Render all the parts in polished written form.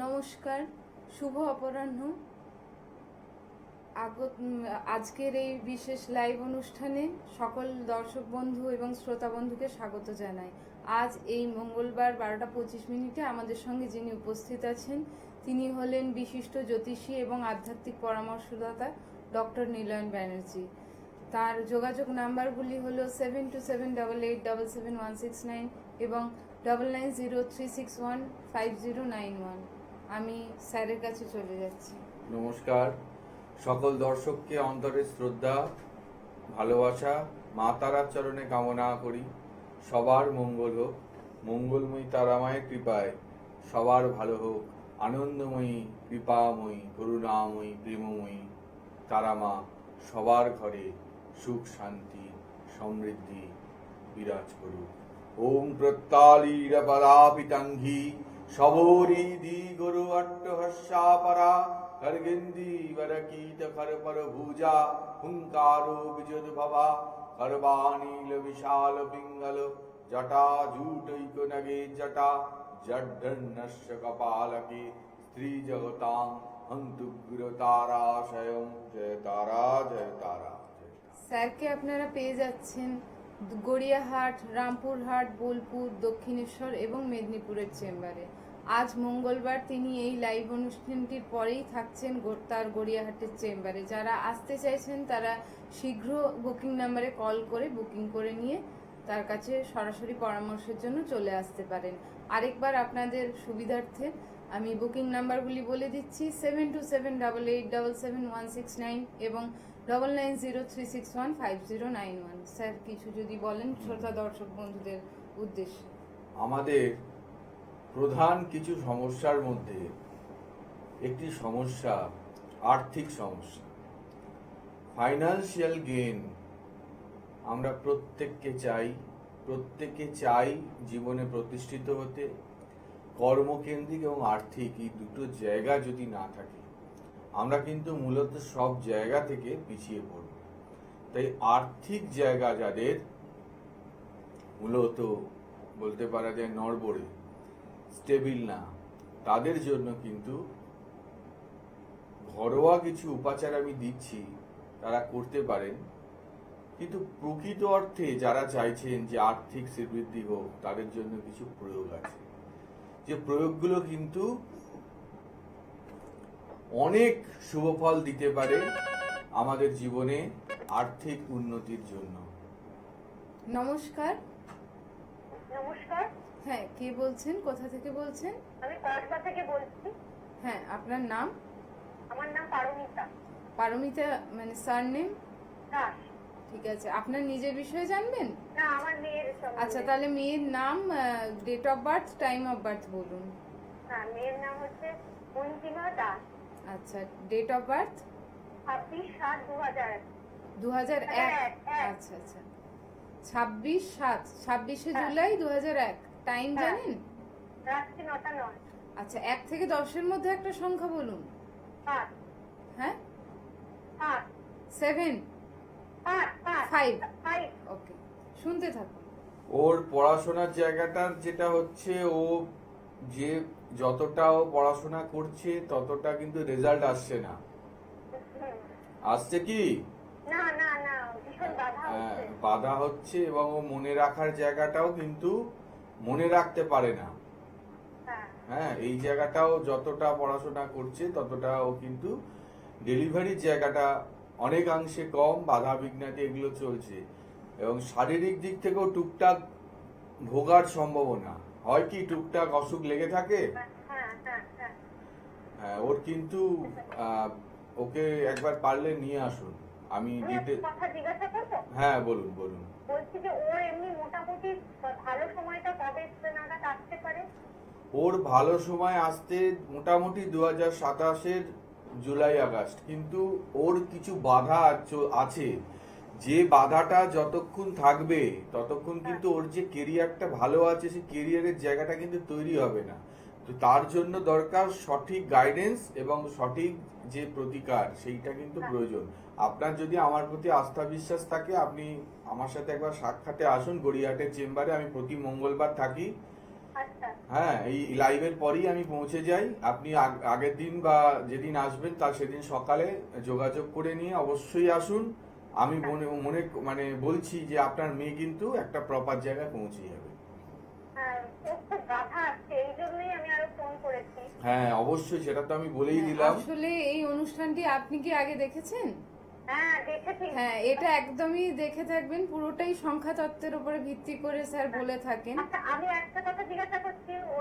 নমস্কার, শুভ অপরাহ্ন। আজকের এই বিশেষ লাইভ অনুষ্ঠানে সকল দর্শক বন্ধু এবং শ্রোতা বন্ধুকে স্বাগত জানাই। আজ এই মঙ্গলবার 12টা 25 আমাদের সঙ্গে যিনি উপস্থিত আছেন তিনি হলেন বিশিষ্ট জ্যোতিষী এবং আধ্যাত্মিক পরামর্শদাতা ডক্টর নীলয়ন ব্যানার্জি। তার যোগাযোগ নাম্বারগুলি হল 7278877169 এবং 9903615091। আমি স্যারের কাছে চলে যাচ্ছি। নমস্কার, সকল দর্শককে অন্তরের শ্রদ্ধা, ভালোবাসা, মা তারার চরণে কামনা করি সবার মঙ্গল হোক। মঙ্গলময়ী তারামায়ের কৃপায় সবার ভালো হোক। আনন্দময়ী, কৃপাময়ী, করুণাময়ী, প্রেমময়ী তারামা সবার ঘরে সুখ, শান্তি, সমৃদ্ধি বিরাজ করুক। ওম প্রত্যালীর পদাপিতাঙ্ঘি শবরীদি গুরু অট্টহস্যাপরা খর্গেন্দি বরকীত খরপর ভুজা হুঙ্কারো বিজুদ্ভবা খর্বানীল বিশাল পিঙ্গল জটা জুটৈক নগে জটা জড্ডন্নস্য কপালকে স্ত্রী জগতাং হন্তুগ্র তারাশয়ং। জয় তারা, জয় তারা। স্যারকে আপনারা পেয়ে যাচ্ছেন গড়িয়াহাট, রামপুরহাট, বোলপুর, দক্ষিণেশ্বর এবং মেদিনীপুরের চেম্বারে। আজ মঙ্গলবার তিনি এই লাইভ অনুষ্ঠানটির পরেই থাকছেন তার গড়িয়াহাটের চেম্বারে। যারা আসতে চাইছেন তারা শীঘ্র বুকিং নাম্বারে কল করে বুকিং করে নিয়ে তার কাছে সরাসরি পরামর্শের জন্য চলে আসতে পারেন। আরেকবার আপনাদের সুবিধার্থে আমি বুকিং নাম্বারগুলি বলে দিচ্ছি: 7278877169 এবং 9903615091। স্যার, কিছু যদি বলেন শ্রোতা দর্শক বন্ধুদের উদ্দেশ্যে। আমাদের প্রধান কিছু সমস্যার মধ্যে একটি সমস্যা আর্থিক সমস্যা, ফাইন্যান্সিয়াল গেইন। আমরা প্রত্যেকে চাই জীবনে প্রতিষ্ঠিত হতে। কর্মকেন্দ্রিক এবং আর্থিক এই দুটো জায়গা যদি না থাকে আমরা কিন্তু মূলত সব জায়গা থেকে পিছিয়ে পড়ব। তাই আর্থিক জায়গা যাদের মূলত বলতে পারা যায় নড়বড়ে, স্টেবিল না, তাদের জন্য কিন্তু ঘরোয়া কিছু উপাচার আমি দিচ্ছি, তারা করতে পারেন। কিন্তু প্রকৃত অর্থে যারা চাইছেন যে আর্থিক শ্রীবৃদ্ধি হোক তাদের জন্য কিছু প্রয়োগ আছে, যে প্রয়োগগুলো কিন্তু অনেক শুভফল দিতে পারে আমাদের জীবনে আর্থিক উন্নতির জন্য। নমস্কার। নমস্কার। হ্যাঁ, কে বলছেন, কোথা থেকে বলছেন? আমি কসবা থেকে বলছি। হ্যাঁ, আপনার নাম? আমার নাম পারমিতা। পারমিতা মানে সারনেম? দাস। ঠিক আছে, আপনার নিজের বিষয়ে জানবেন? না, আমার মেয়ের সম্বন্ধে। আচ্ছা, তাহলে মেয়ের নাম, date of birth, time of birth বলুন। হ্যাঁ, মেয়ের নাম হচ্ছে অন্তিমা দাস। আচ্ছা, ডেট অফ বার্থ? 26/7/2001। 2001। আচ্ছা আচ্ছা, 26/7, জুলাই 2001। টাইম জানেন? রাত্রি 9টা 9। আচ্ছা, 1 থেকে 10-এর মধ্যে একটা সংখ্যা বলুন। 5। হ্যাঁ, 5। 7, 5। ওকে, শুনতে থাকুন। ওর পড়াশোনার জায়গাটার যেটা হচ্ছে, ও যে যতটা ও পড়াশোনা করছে ততটা কিন্তু রেজাল্ট আসছে না। আসছে কি? না না না, ভীষণ বাধা হচ্ছে এবং ও মনে রাখার জায়গাটাও কিন্তু মনে রাখতে পারে না। হ্যাঁ, এই জায়গাটাও যতটা পড়াশোনা করছে ততটা ও কিন্তু ডেলিভারির জায়গাটা অনেকাংশে কম, বাধা বিঘ্নাতে এগুলো চলছে। এবং শারীরিক দিক থেকেও টুকটাক ভোগার সম্ভাবনা হয়। কি টুকটাক অসুখ লেগে থাকে? হ্যাঁ, ওর কিন্তু ওকে একবার পারলে নিয়ে আসুন। আমি কথা জিজ্ঞাসা করবো? হ্যাঁ, বলুন বলুন। বলছি যে ওর এমনি মোটামুটি ভালো সময়টা কবে নাগাদ আসতে পারে? ওর ভালো সময় আসতে মোটামুটি 2027-এর জুলাই আগস্ট। কিন্তু ওর কিছু বাধা আছে, যে বাধাটা যতক্ষণ থাকবে ততক্ষণ কিন্তু ওর যে কেরিয়ারটা ভালো আছে সেই কেরিয়ারের জায়গাটা কিন্তু তৈরি হবে না। তো তার জন্য দরকার সঠিক গাইডেন্স এবং সঠিক যে প্রতিকার, সেইটা কিন্তু প্রয়োজন। আপনার যদি আমার প্রতি আস্থা বিশ্বাস থাকে আপনি আমার সাথে একবার সাক্ষাতে আসুন গড়িয়াহাটের চেম্বারে। আমি প্রতি মঙ্গলবার থাকি আচ্ছা হ্যাঁ, এই লাইভের পরেই আমি পৌঁছে যাই। আপনি আগের দিন বা যেদিন আসবেন তার সেদিন সকালে যোগাযোগ করে নিয়ে অবশ্যই আসুন। আমি মনে মনে মানে বলছি যে আপনার মেয়ে কিন্তু একটা প্রপার জায়গায় পৌঁছে যাবে। হ্যাঁ, ওর খুব বাধা আসছে, এই জন্যই আমি আরো ফোন করেছি। হ্যাঁ, অবশ্যই, সেটা তো আমি বলেই হ্যাঁ, দিলাম। আসলে এই অনুষ্ঠানটি আপনি কি আগে দেখেছেন? হ্যাঁ দেখেছি। হ্যাঁ, এটা একদমই দেখে থাকবেন। পুরোটাই সংখ্যা তত্ত্বের উপরে ভিত্তি করে স্যার বলে থাকেন। আচ্ছা, আমি একটা কথা জিজ্ঞাসা করছি, ও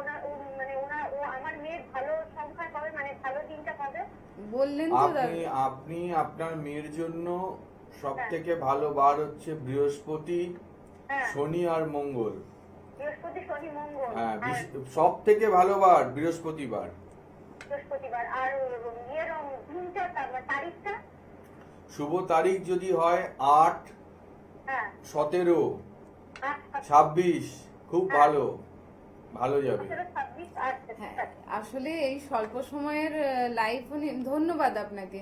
আমার মেয়ের ভালো সংখ্যা কবে, মানে ভালো দিনটা কবে? বললেন তো আপনি দাদা। আপনি আপনার মেয়ের জন্য সব থেকে ভালো বার হচ্ছে বৃহস্পতি, হ্যাঁ, শনি আর মঙ্গল। বৃহস্পতি শনি মঙ্গল হ্যাঁ, আর সব থেকে ভালো বার বৃহস্পতিবার। বৃহস্পতিবার। আর ইয়ের দিনটা, তারিখটা? শুভ তারিখ যদি হয় 8, হ্যাঁ 17, আচ্ছা 26, খুব ভালো ভালো যাবে। 26। আচ্ছা ঠিক হ্যাঁ, আছে। আসলে এই স্বল্প সময়ের লাইভ ফোন ধন্যবাদ আপনাকে।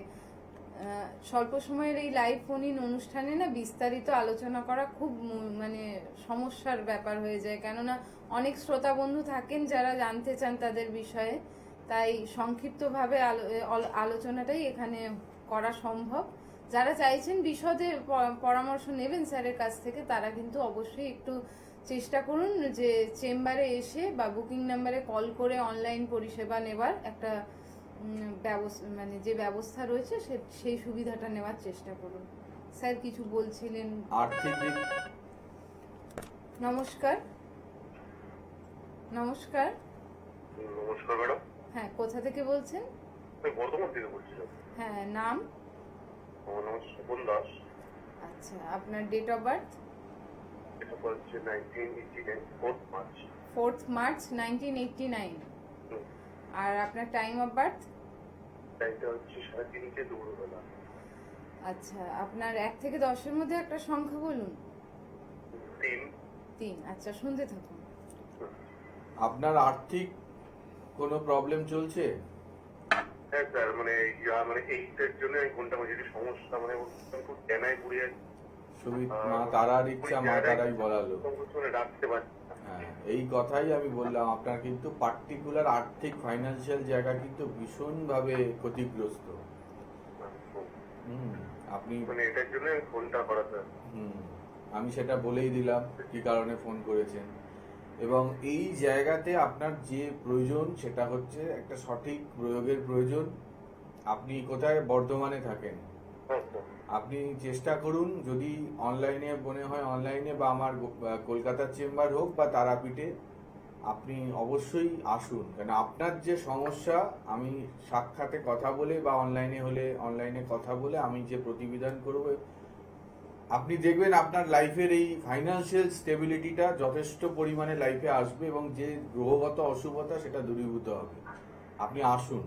স্বল্প সময়ের এই লাইভ ফোন ইন অনুষ্ঠানে না বিস্তারিত আলোচনা করা খুব মানে সমস্যার ব্যাপার হয়ে যায়, কেননা অনেক শ্রোতা বন্ধু থাকেন যারা জানতে চান তাদের বিষয়ে। তাই সংক্ষিপ্তভাবে আলোচনাটাই এখানে করা সম্ভব। যারা চাইছেন বিশদে পরামর্শ নেবেন স্যারের কাছ থেকে, তারা কিন্তু অবশ্যই একটু চেষ্টা করুন যে চেম্বারে এসে বা বুকিং নাম্বারে কল করে অনলাইন পরিষেবা নেবার একটা মানে যে ব্যবস্থা রয়েছে সেই সুবিধাটা নেওয়ার চেষ্টা করুন। স্যার কিছু বলছিলেন। আর্থিক দিক নমস্কার। নমস্কার। নমস্কার ম্যাডাম, হ্যাঁ, কোথা থেকে বলছেন? আমি বর্ধমান থেকে বলছিলাম। হ্যাঁ, নাম? আমার নাম স্বপন দাস। আচ্ছা, আপনার ডেট অফ বার্থ? এটা হচ্ছে 1989 4th মার্চ। 4th March 1989। আর আপনার টাইম অফ বার্থ? টাইমটা হচ্ছে 3:30 দুপুরবেলা। আচ্ছা, আপনার 1 থেকে 10-এর মধ্যে একটা সংখ্যা বলুন। 3। 3। আচ্ছা, শুনতে থাকুন। আপনার আর্থিক কোনো প্রবলেম চলছে? হ্যাঁ স্যার, মানে এইটার জন্য আমি ফোনটা করছি, যদি সমস্যা মানে আমি খুব টেনায় পড়ে যাচ্ছি। মা তারার ইচ্ছা মা তারাই বলালো। মানে রাখতে পারছি না। হ্যাঁ, এই কথাই আমি বললাম, আপনার কিন্তু পার্টিকুলার আর্থিক ফাইন্যান্সিয়াল জায়গা কিন্তু ভীষণভাবে ক্ষতিগ্রস্ত। হুম, আপনি মানে এটার জন্য আমি ফোনটা করা স্যার। আমি সেটা বলেই দিলাম কি কারণে ফোন করেছেন। এবং এই জায়গাতে আপনার যে প্রয়োজন সেটা হচ্ছে একটা সঠিক প্রয়োগের প্রয়োজন। আপনি কোথায়? বর্ধমানে থাকেন। হ্যাঁ স্যার। আপনি চেষ্টা করুন, যদি অনলাইনে মনে হয় অনলাইনে বা আমার কলকাতার চেম্বার হোক বা তারাপীঠে, আপনি অবশ্যই আসুন। কেন আপনার যে সমস্যা, আমি সাক্ষাতে কথা বলে বা অনলাইনে হলে অনলাইনে কথা বলে আমি যে প্রতিবিধান করব, আপনি দেখবেন আপনার লাইফের এই ফাইন্যান্সিয়াল স্টেবিলিটিটা যথেষ্ট পরিমাণে লাইফে আসবে এবং যে গ্রহগত অশুভতা সেটা দূরীভূত হবে। আপনি আসুন।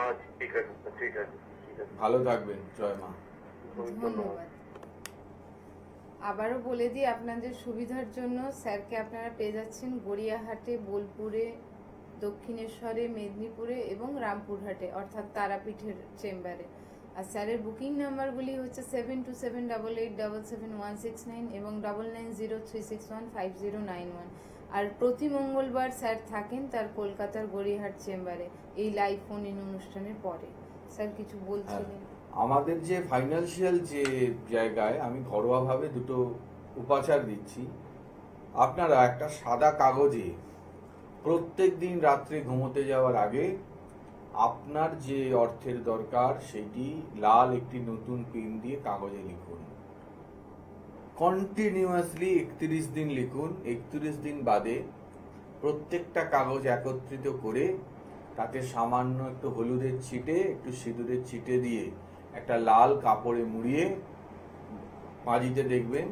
আচ্ছা ঠিক আছে স্যার, ঠিক আছে ঠিক আছে। ভালো থাকবেন। জয় মা। ধন্যবাদ। আবারও বলে দিই আপনাদের সুবিধার জন্য, স্যারকে আপনারা পেয়ে যাচ্ছেন গড়িয়াহাটে, বোলপুরে, দক্ষিণেশ্বরে, মেদিনীপুরে এবং রামপুরহাটে অর্থাৎ তারাপীঠের চেম্বারে। আর স্যারের বুকিং নাম্বারগুলি হচ্ছে 7278877169 এবং 9903615091। আর প্রতি মঙ্গলবার স্যার থাকেন তার কলকাতার গড়িয়াহাট চেম্বারে এই লাইভ ফোন ইন অনুষ্ঠানের পরে। স্যার কিছু বলছিলেন? আমাদের যে ফাইন্যান্সিয়াল যে জায়গায় আমি ঘরোয়াভাবে দুটো উপাচার দিচ্ছি। আপনারা একটা সাদা কাগজে প্রত্যেক দিন রাত্রে ঘুমোতে যাওয়ার আগে আপনার যে অর্থের দরকার সেটি লাল একটি নতুন পেন দিয়ে কাগজে লিখুন। কন্টিনিউয়াসলি 31 দিন লিখুন। 31 দিন বাদে প্রত্যেকটা কাগজ একত্রিত করে তাতে সামান্য একটু হলুদের ছিটে, একটু সিঁদুরের ছিটে দিয়ে একটা লাল কাপড়ে মুড়িয়ে মাঝিতে দেখবেন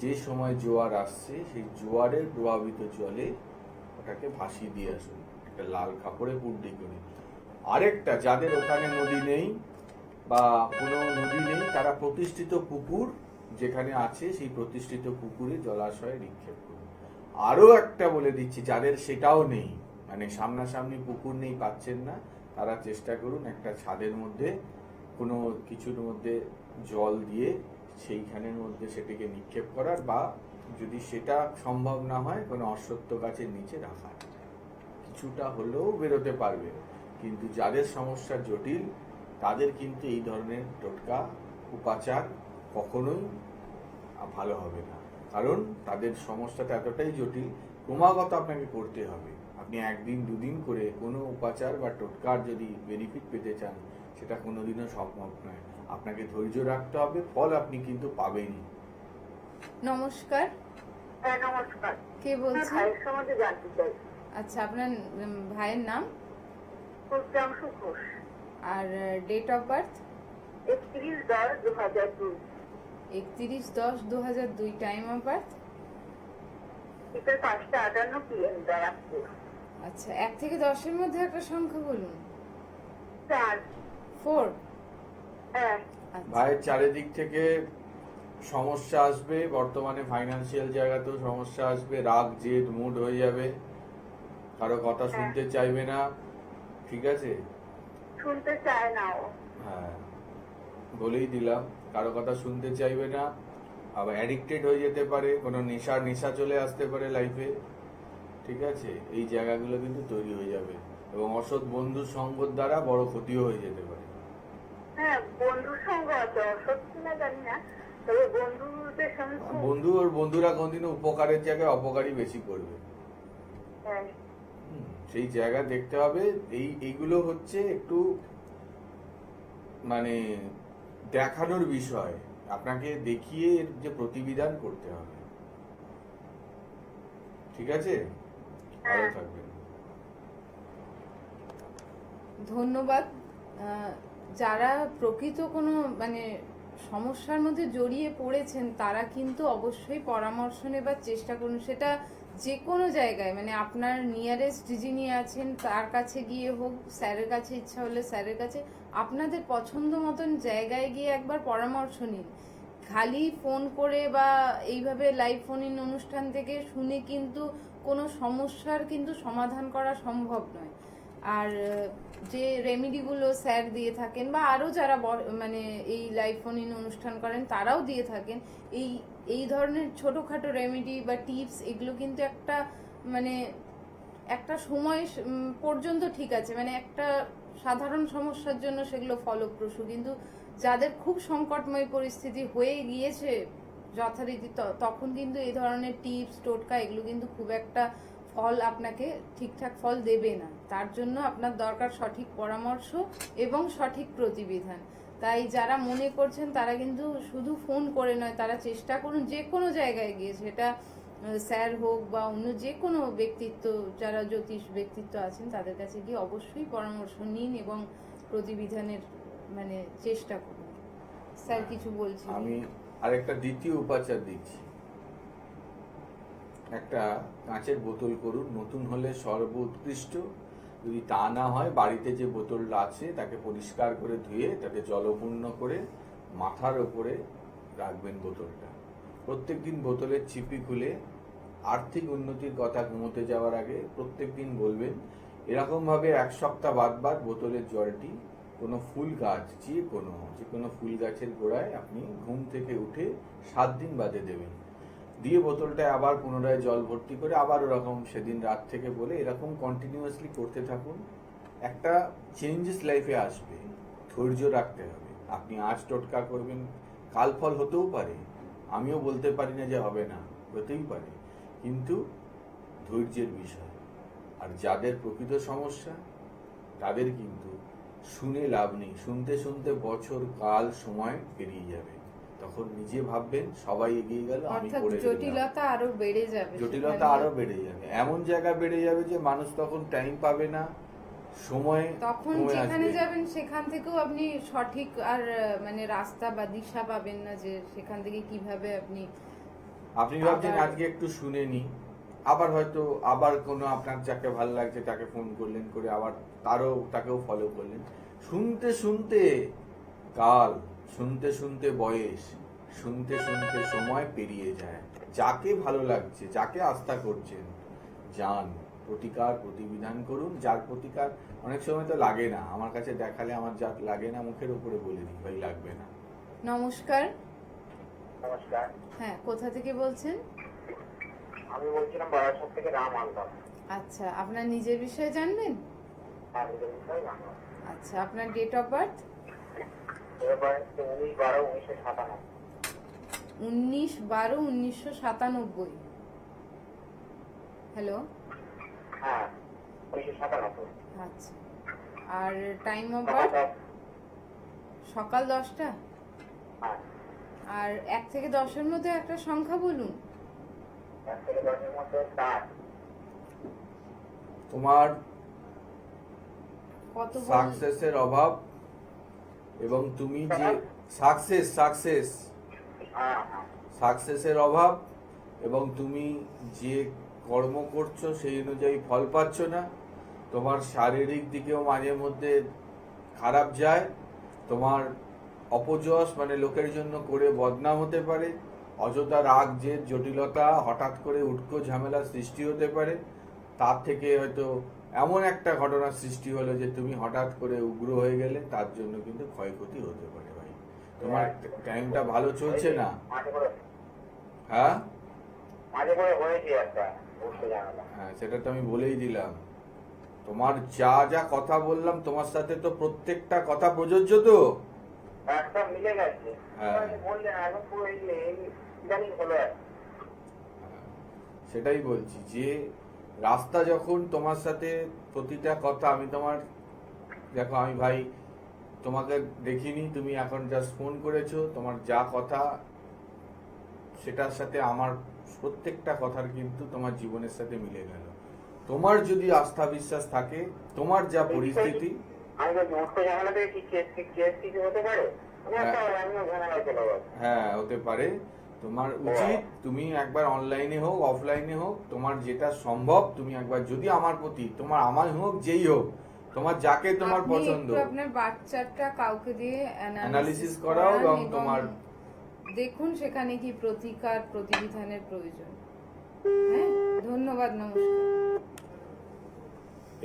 যে সময় জোয়ার আসছে সেই জোয়ারের প্রভাবিত জলে ওটাকে ভাসিয়ে দিয়ে আসুন একটা লাল কাপড়ে পুড্ডি করে। আরেকটা, যাদের ওখানে নদী নেই বা কোনো নদী নেই, তারা প্রতিষ্ঠিত পুকুর যেখানে আছে সেই প্রতিষ্ঠিত পুকুরে জলাশয়ে নিক্ষেপ করুন। আরো একটা বলে দিচ্ছি, যাদের সেটাও নেই, মানে সামনাসামনি পুকুর নেই, পাচ্ছেন না, তারা চেষ্টা করুন একটা ছাদের মধ্যে কোনো কিছুর মধ্যে জল দিয়ে সেইখানের মধ্যে সেটিকে নিক্ষেপ করার বা যদি সেটা সম্ভব না হয় কোনো অশ্বত্থ গাছের নিচে রাখা, কিছুটা হলেও বেরোতে পারবে। কিন্তু যাদের সমস্যা জটিল তাদের কিন্তু এই ধরনের টোটকা উপাচার কখনোই ভালো হবে না, কারণ তাদের সমস্যাটা এতটাই জটিল, ক্রমাগত আপনাকে করতে হবে। আপনি একদিন দুদিন করে কোনো উপাচার বা টোটকার যদি বেনিফিট পেতে চান সেটা কোনোদিনও সম্ভব নয়। আপনাকে ধৈর্য রাখতে হবে, ফল আপনি কিন্তু পাবেনই। নমস্কার, হ্যাঁ নমস্কার। কে বলছেন? ভাইয়ের সম্বন্ধে জানতে চাই। আচ্ছা, আপনার ভাইয়ের নাম সূর্যাংশু ঘোষ, আর date of birth? 31/10/2002, 31/10/2002। Time of birth? বিকেল 5:58 PM, ব্যারাকপুর। আচ্ছা, 1 থেকে 10-এর মধ্যে একটা সংখ্যা বলুন। 4। 4। হ্যাঁ। আচ্ছা, ভাইয়ের চারিদিক থেকে সমস্যা আসবে, বর্তমানে ফাইন্যান্সিয়াল জায়গাতেও সমস্যা আসবে, রাগ জেদ মুড হয়ে যাবে, কারো কথা শুনতে চাইবে না, ঠিক আছে? শুনতে চায় না ও। হ্যাঁ, বলেই দিলাম, কারো কথা শুনতে চাইবে না, আবার অ্যাডিক্টেড হয়ে যেতে পারে, কোনো নেশা চলে আসতে পারে লাইফে, ঠিক আছে? এই জায়গাগুলো কিন্তু তৈরি হয়ে যাবে এবং অসৎ বন্ধুর সঙ্গর দ্বারা বড় ক্ষতিও হয়ে যেতে পারে। হ্যাঁ, বন্ধুর সঙ্গ আছে, সত্যি না জানি না, তবে বন্ধুদের সঙ্গে বন্ধুরা কোনদিনও উপকারের জায়গায় অপকারই বেশি করবে। হ্যাঁ। সেই জায়গা দেখতে হবে। এইগুলো হচ্ছে একটু মানে দেখানোর বিষয়, আপনাকে দেখিয়ে এর যে প্রতিবিধান করতে হবে, ঠিক আছে? ভালো থাকবেন। ধন্যবাদ। যারা প্রকৃত কোনো মানে সমস্যার মধ্যে জড়িয়ে পড়েছেন তারা কিন্তু অবশ্যই পরামর্শ নেবার চেষ্টা করুন, সেটা যে কোনো জায়গায়, মানে আপনার নিয়ারেস্ট যিনি আছেন তার কাছে গিয়ে হোক, স্যারের কাছে, ইচ্ছা হলে স্যারের কাছে, আপনাদের পছন্দ মতন জায়গায় গিয়ে একবার পরামর্শ নিন। খালি ফোন করে বা এইভাবে লাইভ ফোন ইন অনুষ্ঠান থেকে শুনে কিন্তু কোনো সমস্যার কিন্তু সমাধান করা সম্ভব নয়। আর যে রেমেডিগুলো স্যার দিয়ে থাকেন বা আরও যারা মানে এই লাইভ ফোন ইন অনুষ্ঠান করেন তারাও দিয়ে থাকেন, এই ধরনের ছোটোখাটো রেমেডি বা টিপস, এগুলো কিন্তু একটা সময় পর্যন্ত ঠিক আছে, মানে একটা সাধারণ সমস্যার জন্য সেগুলো ফলপ্রসূ, কিন্তু যাদের খুব সংকটময় পরিস্থিতি হয়ে গিয়েছে যথারীতি তখন কিন্তু এই ধরনের টিপস টোটকা এগুলো কিন্তু খুব একটা ফল আপনাকে ঠিকঠাক ফল দেবে না। তার জন্য আপনার দরকার সঠিক পরামর্শ এবং সঠিক প্রতিবিধান। তাই যারা মনে করছেন তারা কিন্তু শুধু ফোন করে নয়, তারা চেষ্টা করুন যে কোনো জায়গায় গিয়ে, সেটা স্যার হোক বা অন্য যে কোনো ব্যক্তিত্ব, যারা জ্যোতিষ ব্যক্তিত্ব আছেন তাদের কাছে গিয়ে অবশ্যই পরামর্শ নিন এবং প্রতিবিধানের মানে চেষ্টা করুন। স্যার কিছু বলছেন? আমি আরেকটা দ্বিতীয় উপাচার দিচ্ছি। একটা কাঁচের বোতল করুন, নতুন হলে সর্বোৎকৃষ্ট, যদি তা না হয় বাড়িতে যে বোতলটা আছে তাকে পরিষ্কার করে ধুয়ে তাতে জলপূর্ণ করে মাথার ওপরে রাখবেন বোতলটা। প্রত্যেকদিন বোতলের চিপি খুলে আর্থিক উন্নতির কথা ঘুমোতে যাওয়ার আগে প্রত্যেকদিন বলবেন। এরকমভাবে 1 সপ্তাহ বাদ বোতলের জলটি কোনো ফুল গাছ, যে কোনো ফুল গাছের গোড়ায় আপনি ঘুম থেকে উঠে 7 দিন বাদে দেবেন। দিয়ে বোতলটায় আবার পুনরায় জল ভর্তি করে আবার ওরকম সেদিন রাত থেকে বলে এরকম কন্টিনিউয়াসলি করতে থাকুন। একটা চেঞ্জেস লাইফে আসবে, ধৈর্য রাখতে হবে। আপনি আজ টোটকা করবেন, কাল ফল হতেও পারে, আমিও বলতে পারি না যে হবে না, হতেই পারে, কিন্তু ধৈর্যের বিষয়। আর যাদের প্রকৃত সমস্যা তাদের কিন্তু শুনে লাভ নেই, শুনতে শুনতে বছর কাল সময় পেরিয়ে যাবে, তখন নিজে ভাববেন সবাই এগিয়ে গেল, আমি অর্থাৎ করে জটিলতা আরো বেড়ে যাবে, জটিলতা আরো বেড়ে যাবে, এমন জায়গা বেড়ে যাবে যে মানুষ তখন টাইম পাবে না, সময় তখন যেখানে যাবেন সেখান থেকেও আপনি সঠিক আর মানে রাস্তা বা দিশা পাবেন না, যে সেখান থেকে কিভাবে আপনি ভাবছেন আজকে একটু শুনে নি, আবার হয়তো আবার কোনো আপনার যাকে ভালো লাগছে তাকে ফোন করলেন, করে আবার তাকেও ফলো করলেন, শুনতে শুনতে কাল, শুনতে শুনতে বয়স, শুনতে শুনতে সময় পেরিয়ে যায়। যাকে ভালো লাগছে, যাকে আস্থা করছেন, যান, প্রতিবিধান করুন। যার প্রতিকার অনেক সময় তো লাগে না, আমার কাছে দেখালে আমার যা লাগে না মুখের উপরে বলে দিই ভাই লাগবে না। নমস্কার। নমস্কার। হ্যাঁ, কোথা থেকে বলছেন? আমি বলছিলাম বারাসাত থেকে রাম আলতাম। আচ্ছা, আপনার নিজের বিষয়ে জানবেন? হ্যাঁ, নিজের বিষয়ে জানবো। আচ্ছা, আপনার ডেট অফ বার্থ? এবার 19/12/1997। 19/12/1997। হ্যালো। হ্যাঁ, 1997। আচ্ছা, আর টাইম অফ সকাল বার্থ? 10। সকাল 10টা। হ্যাঁ, আর 1 থেকে 10-এর মধ্যে একটা সংখ্যা বলুন। 1 থেকে 10-এর মধ্যে 4। তোমার কত বলুন? সাকসেসের অভাব এবং তুমি যে সাকসেসের হ্যাঁ, হ্যাঁ। অভাব এবং তুমি যে কর্ম করছো সেই অনুযায়ী ফল পাচ্ছ না। তোমার শারীরিক দিকেও মাঝে মধ্যে খারাপ যায়। তোমার অপযশ মানে লোকের জন্য করে বদনাম হতে পারে। অযথা রাগ জেদ জটিলতা হঠাৎ করে উটকো ঝামেলা সৃষ্টি হতে পারে। তার থেকে হয়তো এমন একটা ঘটনার সৃষ্টি হলো যে তুমি হঠাৎ করে উগ্র হয়ে গেলে, তার জন্য কিন্তু ক্ষয়ক্ষতি হতে পারে ভাই। তোমার টাইমটা ভালো চলছে না। মাঝে করে হ্যাঁ হয়েছে একটা বুঝতে জানালা। হ্যাঁ, সেটা তো আমি বলেই দিলাম। তোমার যা যা কথা বললাম তোমার সাথে তো প্রত্যেকটা কথা প্রযোজ্য তো। একদম মিলে গেছে। হ্যাঁ। বললেন এখন পুরো ইদানিং হলো আর কি। সেটাই বলছি যে রাস্তা যখন তোমার সাথে প্রতিটা কথা আমি তোমার দেখো, আমি ভাই তোমাকে দেখিনি, তুমি এখন জাস্ট ফোন করেছো, তোমার যা কথা সেটার সাথে আমার প্রত্যেকটা কথার কিন্তু তোমার জীবনের সাথে মিলে গেল। তোমার যদি আস্থা বিশ্বাস থাকে, তোমার যা পরিস্থিতি, আমি বলছি উঠতে ঝামেলা থেকে কি কেস কিছু হতে পারে? আমি একটা আমিও ঝামেলা চলে যাবো। হ্যাঁ হতে পারে। তোমার উচিত তুমি একবার অনলাইনে হোক অফলাইনে হোক, তোমার যেটা সম্ভব তুমি একবার যদি আমার প্রতি, তোমার আমার হোক যেই হোক, তোমার যাকে তোমার আপনি পছন্দ, একটু আপনার বাচ্চাটা কাউকে দিয়ে অ্যানালিসিস করাও এবং তোমার দেখুন সেখানে কি প্রতিবিধানের প্রয়োজন। হ্যাঁ, ধন্যবাদ, নমস্কার।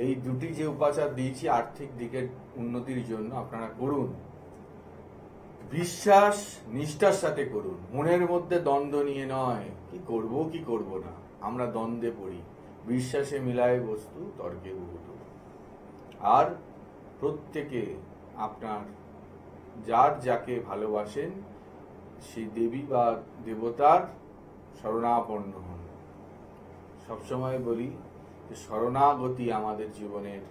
এই দুটি যে উপাচার দিয়েছি আর্থিক দিকের উন্নতির জন্য আপনারা করুন। বিশ্বাস নিষ্ঠার সাথে করুন, মনের মধ্যে দ্বন্দ্ব নিয়ে নয়, কি করব কি করব না। আমরা দ্বন্দ্বে পড়ি। বিশ্বাসে মিলায় বস্তু তর্কে বহুত। আর প্রত্যেকে আপনার যার যাকে ভালোবাসেন সেই দেবী বা দেবতার শরণাপন্ন হন। সবসময় বলি যে শরণাগতি আমাদের জীবনের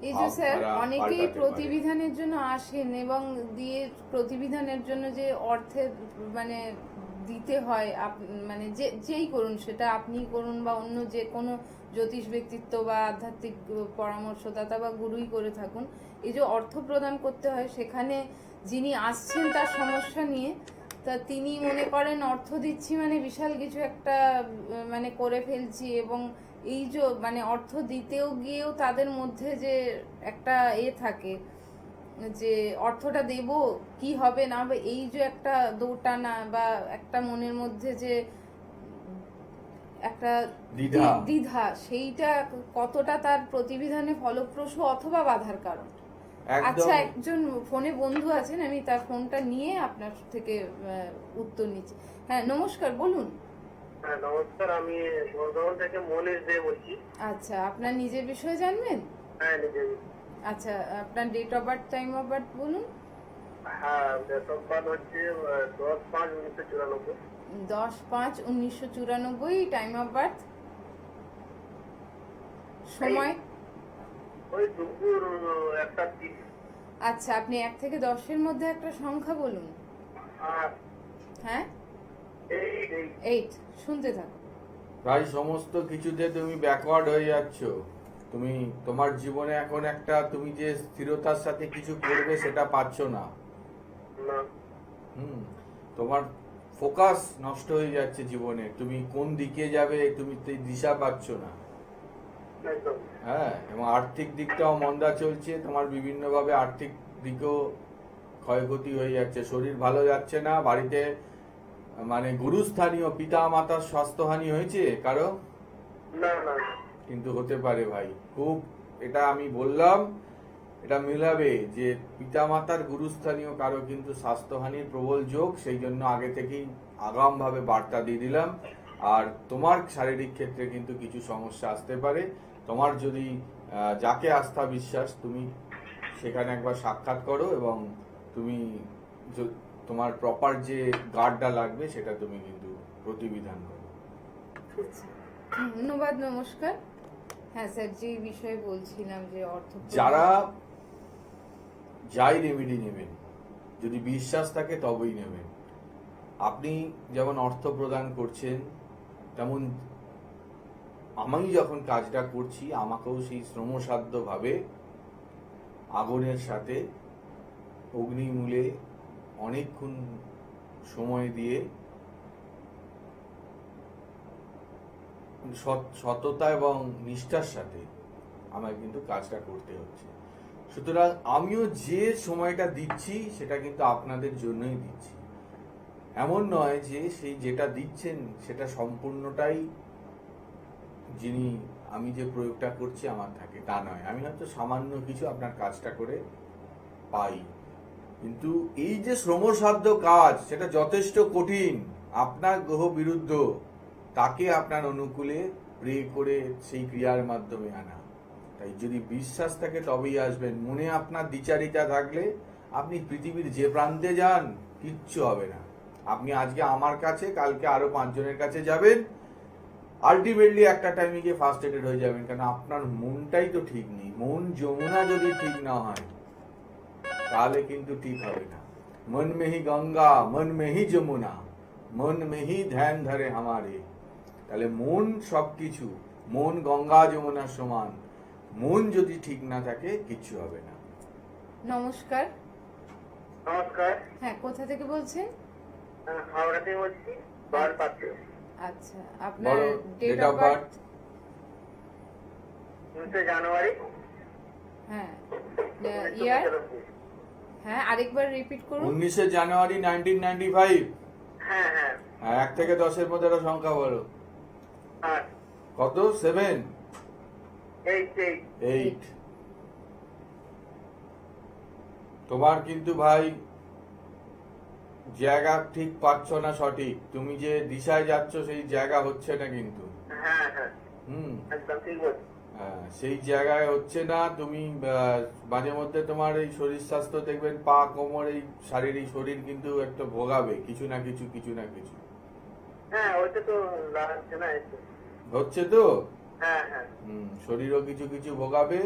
এই যে স্যার, ভাবধারা অনেকেই পাল্টাতে পারে। প্রতিবিধানের জন্য আসেন এবং দিয়ে প্রতিবিধানের জন্য যে অর্থের মানে দিতে হয়, মানে যেই করুন, সেটা আপনি করুন বা অন্য যে কোনো জ্যোতিষ ব্যক্তিত্ব বা আধ্যাত্মিক পরামর্শদাতা বা গুরুই করে থাকুন, এই যে অর্থ প্রদান করতে হয়, সেখানে যিনি আসছেন তার সমস্যা নিয়ে, তা তিনি মনে করেন অর্থ দিচ্ছি মানে বিশাল কিছু একটা মানে করে ফেলছি, এবং এই যে মানে অর্থ দিতেও গিয়েও তাদের মধ্যে যে একটা থাকে যে অর্থটা দেব কি হবে না হবে, এই যে একটা দৌটানা বা একটা মনের মধ্যে যে একটা দ্বিধা, সেইটা কতটা তার প্রতিবিধানে ফলপ্রসূ অথবা বাধার কারণ। আচ্ছা, একজন ফোনে বন্ধু আছেন, আমি তার ফোনটা নিয়ে আপনার থেকে উত্তর নিচ্ছি। হ্যাঁ, নমস্কার, বলুন। হ্যাঁ, নমস্কার, আমি বর্ধমান থেকে মনীষ দে বলছি। আচ্ছা, আপনার নিজের বিষয়ে জানবেন? হ্যাঁ, নিজের। আচ্ছা, আপনার date of birth, time of birth বলুন। হ্যাঁ, ডেট অফ বার্থ হচ্ছে 10/5/1994। 10/5/1994। টাইম অফ বার্থ, সময়? ওই দুপুর 1:30। আচ্ছা, আপনি 1 থেকে 10-এর মধ্যে একটা সংখ্যা বলুন। হ্যাঁ, 8। শুনতে থাকুন। প্রায় সমস্ত কিছুতে তুমি ব্যাকওয়ার্ড হয়ে যাচ্ছ। তুমি তোমার জীবনে এখন একটা তুমি যে স্থিরতার সাথে কিছু করবে সেটা পাচ্ছ না। তোমার ফোকাস নষ্ট হয়ে যাচ্ছে জীবনে, তুমি কোন দিকে যাবে তুমি দিশা পাচ্ছ না। হ্যাঁ, এবং আর্থিক দিকটাও মন্দা চলছে, তোমার বিভিন্নভাবে আর্থিক দিকেও ক্ষয়ক্ষতি হয়ে যাচ্ছে, শরীর ভালো যাচ্ছে না, বাড়িতে মানে গুরুস্থানীয় পিতা মাতার স্বাস্থ্যহানি হয়েছে কারো? না, কিন্তু হতে পারে ভাই, খুব এটা আমি বললাম, এটা মিলাবে যে পিতা মাতার গুরুস্থানীয় কারো কিন্তু স্বাস্থ্যহানির প্রবল যোগ, সেই জন্য আগে থেকেই আগাম ভাবে বার্তা দিয়ে দিলাম আর তোমার শারীরিক ক্ষেত্রে কিন্তু কিছু সমস্যা আসতে পারে। তোমার যদি যাকে আস্থা বিশ্বাস, তুমি সেখানে একবার সাক্ষাৎ করো এবং তুমি তোমার প্রপার যে গার্ডটা লাগবে সেটা তুমি কিন্তু প্রতিবিধান করো। ধন্যবাদ, নমস্কার। হ্যাঁ স্যার, যে বিষয়ে বলছিলাম যে অর্থ যারা যাই রেমেডি নেবেন, যদি বিশ্বাস থাকে তবেই নেবেন। আপনি যেমন অর্থ প্রদান করছেন, তেমন আমি যখন কাজটা করছি আমাকেও সেই শ্রমসাধ্য ভাবে আগুনের সাথে অগ্নিমূলে অনেকক্ষণ সময় দিয়ে সততা এবং নিষ্ঠার সাথে আমার কিন্তু কাজটা করতে হচ্ছে। সুতরাং আমিও যে সময়টা দিচ্ছি সেটা কিন্তু আপনাদের জন্যই দিচ্ছি। এমন নয় যে সেই যেটা দিচ্ছেন সেটা সম্পূর্ণটাই যিনি আমি যে প্রয়োগটা করছি আমার থাকে, তা নয়। আমি হয়তো সামান্য কিছু আপনার কাজটা করে পাই, কিন্তু এই যে শ্রমসাধ্য কাজ সেটা যথেষ্ট কঠিন। আপনার গ্রহ বিরুদ্ধ তাকে আপনার অনুকূলে প্রে করে সেই ক্রিয়ার মাধ্যমে আনা। তাই যদি বিশ্বাস থাকে তবেই আসবেন। মনে আপনার দ্বিচারিতা থাকলে আপনি পৃথিবীর যে প্রান্তে যান কিচ্ছু হবে না। আপনি আজকে আমার কাছে, কালকে আরো 5 জনের কাছে যাবেন, আলটিমেটলি একটা টাইমে গিয়ে ফার্স্টেটেড হয়ে যাবেন। কারণ আপনার মনটাই তো ঠিক নেই। মন যমুনা যদি ঠিক না হয় তাহলে কিন্তু ঠিক হবে না। মন মেহি গঙ্গা, মন মেহি যমুনা, মন মেহি ধ্যান ধরে আমারে। তাহলে মন সবকিছু, মন গঙ্গা যমুনার সমান। মন যদি ঠিক না থাকে কিচ্ছু হবে না। নমস্কার। নমস্কার, হ্যাঁ, কোথা থেকে বলছেন? হাওড়া থেকে বলছি, বার পাত্র। আচ্ছা, আপনার বলো, date date of of birth? 19 জানুয়ারি হ্যাঁ, 1995। ইয়ার? হ্যাঁ, আরেকবার রিপিট করুন। 19 জানুয়ারি 1995। হ্যাঁ হ্যাঁ। 1 থেকে 10-এর মধ্যে একটা সংখ্যা বলো। 8 কত? 7? 8। তোমার কিন্তু ভাই জায়গা ঠিক পাচ্ছ না সঠিক। তুমি যে দিশায় যাচ্ছ সেই জায়গা হচ্ছে না কিন্তু। হ্যাঁ হ্যাঁ, হুম। একদম ঠিক বলছি। সেই জায়গায় হচ্ছে না। তুমি মাঝে মধ্যে তোমার এই শরীর স্বাস্থ্য দেখবেন, পা কোমর এই শারীরিক শরীর কিন্তু একটা ভোগাবে কিছু না কিছু। হ্যাঁ, ওইটা তো লাগছে না একটু। হচ্ছে তো? হ্যাঁ হ্যাঁ। শরীরও কিছু ভোগাবে।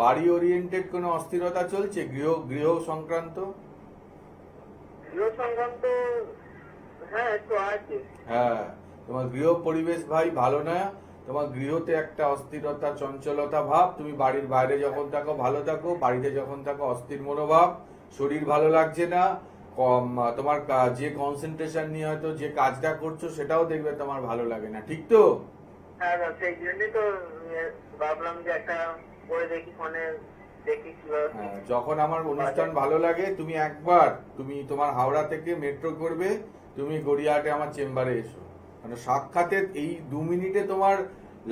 বাড়ি ওরিয়েন্টেড কোনো অস্থিরতা চলছে? গৃহ সংক্রান্ত? গৃহ সংক্রান্ত হ্যাঁ একটু আছে। হ্যাঁ, তোমার গৃহ পরিবেশ ভাই ভালো না। তোমার গৃহতে একটা অস্থিরতা, চঞ্চলতা ভাব। তুমি বাড়ির বাইরে যখন থাকো ভালো থাকো, বাড়িতে যখন থাকো অস্থির মনোভাব। শরীর ভালো লাগছে না। তোমার যে কনসেন্ট্রেশন নিয়ে হয়তো যে কাজটা করছো সেটাও দেখবে তোমার ভালো লাগে না, ঠিক তো? হ্যাঁ, সেই জন্যই তো ভাবলাম যে একটা করে দেখি, ফোনে দেখি কিভাবে। যখন আমার অনুষ্ঠান ভালো লাগে তুমি তোমার হাওড়া থেকে মেট্রো করবে, তুমি গড়িয়াহাটে আমার চেম্বারে এসো। মানে সাক্ষাতের এই 2 মিনিটে তোমার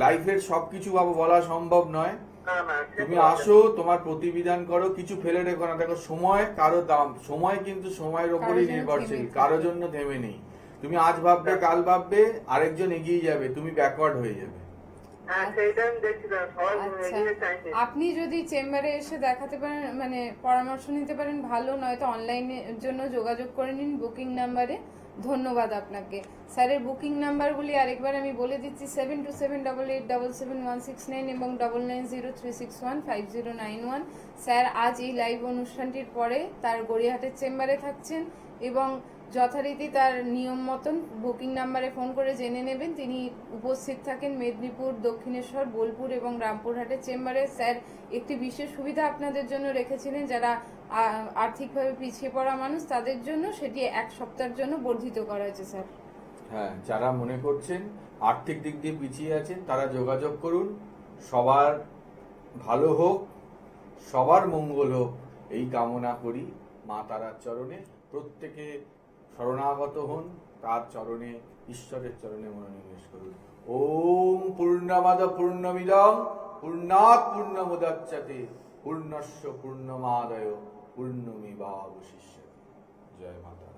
লাইফের সবকিছু বলা সম্ভব নয়। না না, তুমি আসো, তোমার প্রতিবিধান করো, কিছু ফেলে রেখো না। দেখো, সময় কারো দাম, সময় কিন্তু সময়ের উপরই নির্ভরশীল, কারো জন্য থেমে নেই। তুমি আজ ভাববে, কাল ভাববে, আরেকজন এগিয়ে যাবে, তুমি ব্যাকওয়ার্ড হয়ে যাবে। হ্যাঁ, সেইটা আমি দেখছিলাম, সবাই আচ্ছা, এগিয়ে চাইছে। আপনি যদি চেম্বারে এসে দেখাতে পারেন, মানে পরামর্শ নিতে পারেন, ভালো। নয়তো অনলাইনের জন্য যোগাযোগ করে নিন বুকিং নাম্বারে। ধন্যবাদ আপনাকে। স্যারের বুকিং নাম্বারগুলি আরেকবার আমি বলে দিচ্ছি: 7278877169 এবং 9903615091। স্যার আজ এই লাইভ অনুষ্ঠানটির পরে তার গড়িয়াহাটের চেম্বারে থাকছেন এবং যথারীতি তার নিয়ম মতন বুকিং নাম্বারে ফোন করে জেনে নেবেন। তিনি উপস্থিত থাকেন মেদিনীপুর, দক্ষিণেশ্বর, বোলপুর এবং রামপুরহাটের চেম্বারে। স্যার একটি বিশেষ সুবিধা আপনাদের জন্য রেখেছিলেন, যারা আর্থিকভাবে পিছিয়ে পড়া মানুষ, তাদের জন্য সেটি 1 সপ্তাহের জন্য বর্ধিত করা হয়েছে স্যার। হ্যাঁ, যারা মনে করছেন আর্থিক দিক দিয়ে পিছিয়ে আছেন তারা যোগাযোগ করুন। সবার ভালো হোক, সবার মঙ্গল হোক, এই কামনা করি। মা তারার চরণে প্রত্যেকে শরণাগত হন, তার চরণে, ঈশ্বরের চরণে মনোনিবেশ করুন। ওম পূর্ণমাদ পূর্ণমিদং পূর্ণাৎ পূর্ণমুদচ্যতে পূর্ণস্য পূর্ণমাদায় পূর্ণমেবাবশিষ্যতে। জয় মাতা।